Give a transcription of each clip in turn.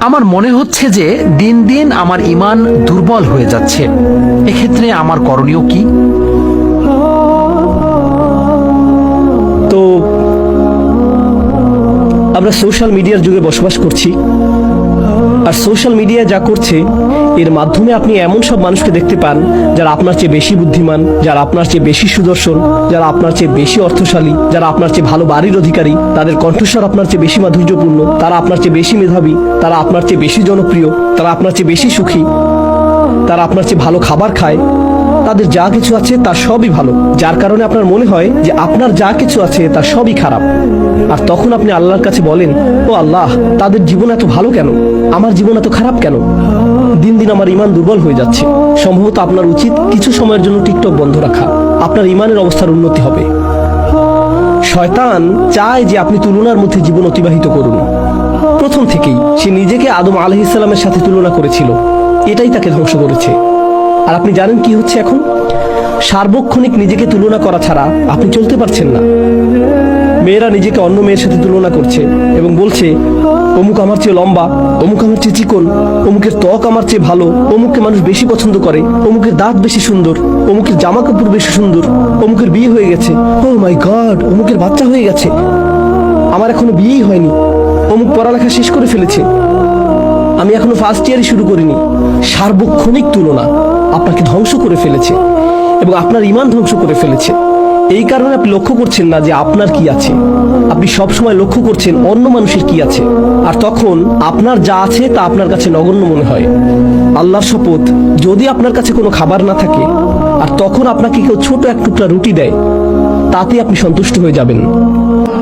আমার মনে হচ্ছে যে দিন দিন আমার ঈমান দুর্বল হয়ে যাচ্ছে। এক্ষেত্রে আমার করণীয় কি? তো আমরা সোশ্যাল মিডিয়ার যুগে বসবাস করছি, আর সোশ্যাল মিডিয়া যা করছে এর মাধ্যমে আপনি এমন সব মানুষকে দেখতে পান যারা আপনার চেয়ে বেশি বুদ্ধিমান, যারা আপনার চেয়ে বেশি সুদর্শন, যারা আপনার চেয়ে বেশি অর্থশালী, যারা আপনার চেয়ে ভালো বাড়ির অধিকারী, তাদের কণ্ঠস্বর আপনার চেয়ে বেশি মাধুর্যপূর্ণ, তারা আপনার চেয়ে বেশি মেধাবী, তারা আপনার চেয়ে বেশি জনপ্রিয়, তারা আপনার চেয়ে বেশি সুখী, তারা আপনার চেয়ে ভালো খাবার খায়, তাদের যা কিছু আছে তার সবই ভালো, যার কারণে আপনার মনে হয় যে আপনার যা কিছু আছে তার সবই খারাপ। আর তখন আপনি আল্লাহর কাছে বলেন, ও আল্লাহ, তাদের জীবন এত ভালো কেন, আমার জীবন এত খারাপ কেন? দিন দিন আমার ঈমান দুর্বল হয়ে যাচ্ছে। সম্ভবত আপনার উচিত কিছু সময়ের জন্য টিকটক বন্ধ রাখা, আপনার ঈমানের অবস্থার উন্নতি হবে। শয়তান চায় যে আপনি তুলনার মধ্যে জীবন অতিবাহিত করুন। প্রথম থেকেই সে নিজেকে আদম আলাইহিস সালামের সাথে তুলনা করেছিল, এটাই তাকে ধ্বংস করেছে। আর আপনি জানেন কি হচ্ছে এখন? সার্বক্ষণিক নিজেকে তুলনা করা ছাড়া আপনি চলতে পারছেন না। মেয়েরা নিজেকে অন্য মেয়ের সাথে তুলনা করছে এবং বলছে, অমুক আমার চেয়ে লম্বা, অমুক আমার চেয়ে চিকন, অমুকের ত্বক আমার চেয়ে ভালো, অমুককে মানুষ বেশি পছন্দ করে, অমুকের দাঁত বেশি সুন্দর, অমুকের জামা কাপড় বেশি সুন্দর, অমুকের বিয়ে হয়ে গেছে, ও মাই গড, অমুকের বাচ্চা হয়ে গেছে, আমার এখনো বিয়েই হয়নি, অমুক পড়ালেখা শেষ করে ফেলেছে, আমি এখনো ফার্স্ট ইয়ারই শুরু করিনি। সার্বক্ষণিক তুলনা আপনাকে ধ্বংস করে ফেলেছে এবং আপনার ঈমান ধ্বংস করে ফেলেছে। এই কারণে আপনি লক্ষ্য করছেন না যে আপনার কি আছে, আপনি সব সময় লক্ষ্য করছেন অন্য মানুষের কি আছে, আর তখন আপনার যা আছে তা আপনার কাছে নগণ্য মনে হয়। আল্লাহর শপথ, যদি আপনার কাছে কোনো খাবার না থাকে আর তখন আপনাকে কেউ ছোট এক টুকরা রুটি দেয়, তাতে আপনি সন্তুষ্ট হয়ে যাবেন।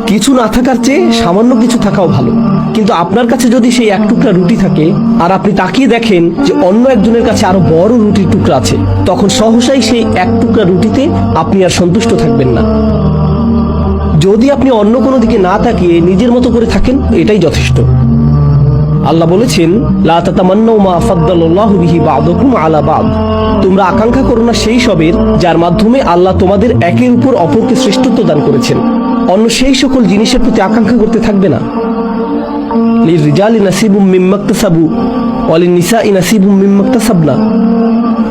কিছু না থাকার চেয়ে সামান্য কিছু থাকাও ভালো। কিন্তু আপনার কাছে যদি সেই এক টুকরা রুটি থাকে আর আপনি তাকিয়ে দেখেন যে অন্য একজনের কাছে আরো বড় রুটির টুকরা আছে, তখন সহসাই সেই এক টুকরা রুটিতে আপনি আর সন্তুষ্ট থাকবেন না। যদি আপনি অন্য কোনো দিকে না তাকিয়ে নিজের মতো করে থাকেন, এটাই যথেষ্ট। আল্লাহ বলেছেন, লা তাতামান্নাউ মা ফাদ্দালাল্লাহু বিহি বা'দাকুম আলা বা'দ। তোমরা আকাঙ্ক্ষা করো না সেই সবের যার মাধ্যমে আল্লাহ তোমাদের একের উপর অপরকে শ্রেষ্ঠত্ব দান করেছেন। অন্য সেই সকল জিনিসের প্রতি আকাঙ্ক্ষা করতে থাকবে না। লিররিজালি নাসিবুম মিম্মা ইকতাসাবু ওয়া লিন-নিসাই নাসিবুম মিম্মা ইকতাসাবনা।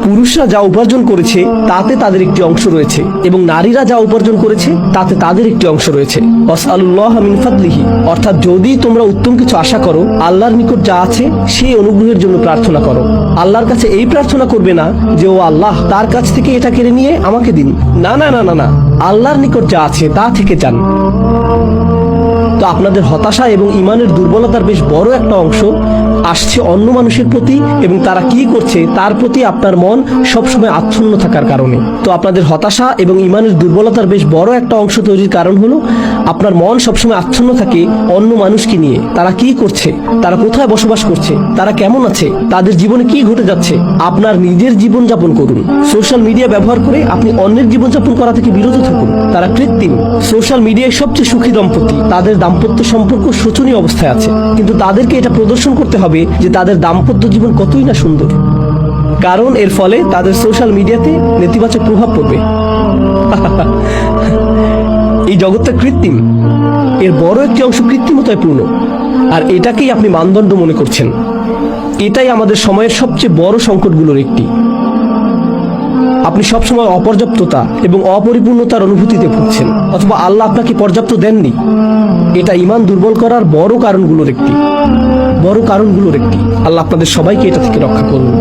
পুরুষরা যা উপার্জন করেছে তাতে তাদের একটি অংশ রয়েছে এবং নারীরা যা উপার্জন করেছে তাতে তাদের একটি অংশ রয়েছে। ওয়াসআলুল্লাহ মিন ফাদলিহি, অর্থাৎ যদি তোমরা উত্তম কিছু আশা করো, আল্লাহর নিকট যা আছে সেই অনুগ্রহের জন্য প্রার্থনা করো। আল্লাহর কাছে এই প্রার্থনা করবে না যে ও আল্লাহ, তার কাছ থেকে এটা কেড়ে নিয়ে আমাকে দিন। না না না না না, আল্লাহর নিকট যা আছে তা থেকে চান। তো আপনাদের হতাশা এবং ঈমানের দুর্বলতার বেশ বড় একটা অংশ আসছে অন্য মানুষের প্রতি এবং তারা কি করছে তার প্রতি আপনার মন সবসময় আচ্ছন্ন থাকার কারণে। তো আপনাদের হতাশা এবং ঈমানের দুর্বলতার বেশ বড় একটা অংশ তৈরির কারণ হলো আপনার মন সবসময় আচ্ছন্ন থাকে অন্য মানুষকে নিয়ে। তারা কি করছে, তারা কোথায় বসবাস করছে, তারা কেমন আছে, তাদের জীবনে কি ঘটে যাচ্ছে। আপনার নিজের জীবন যাপন করুন। সোশ্যাল মিডিয়া ব্যবহার করে আপনি অন্যের জীবন যাপন করা থেকে বিরত থাকুন। তারা কৃত্রিম। সোশ্যাল মিডিয়ায় সবচেয়ে সুখী দম্পতি, তাদের দাম্পত্য সম্পর্ক শোচনীয় অবস্থায় আছে, কিন্তু তাদেরকে এটা প্রদর্শন করতে হবে যে তাদের দাম্পত্য জীবন কতই না সুন্দর, কারণ এর ফলে তাদের সোশ্যাল মিডিয়াতে নেতিবাচক প্রভাব পড়বে। এই জগৎটা কৃত্রিম, এর বড় একটি অংশ কৃত্রিমতায় পূর্ণ, আর এটাকেই আপনি মানদণ্ড মনে করছেন। এটাই আমাদের সময়ের সবচেয়ে বড় সংকটগুলোর একটি। আপনি সবসময় অপর্যাপ্ততা এবং অপরিপূর্ণতার অনুভূতিতে ভুগছেন, অথবা আল্লাহ আপনাকে পর্যাপ্ত দেননি। এটা ঈমান দুর্বল করার বড় কারণগুলোর একটি। আল্লাহ আপনাদের সবাইকে এটা থেকে রক্ষা করুন।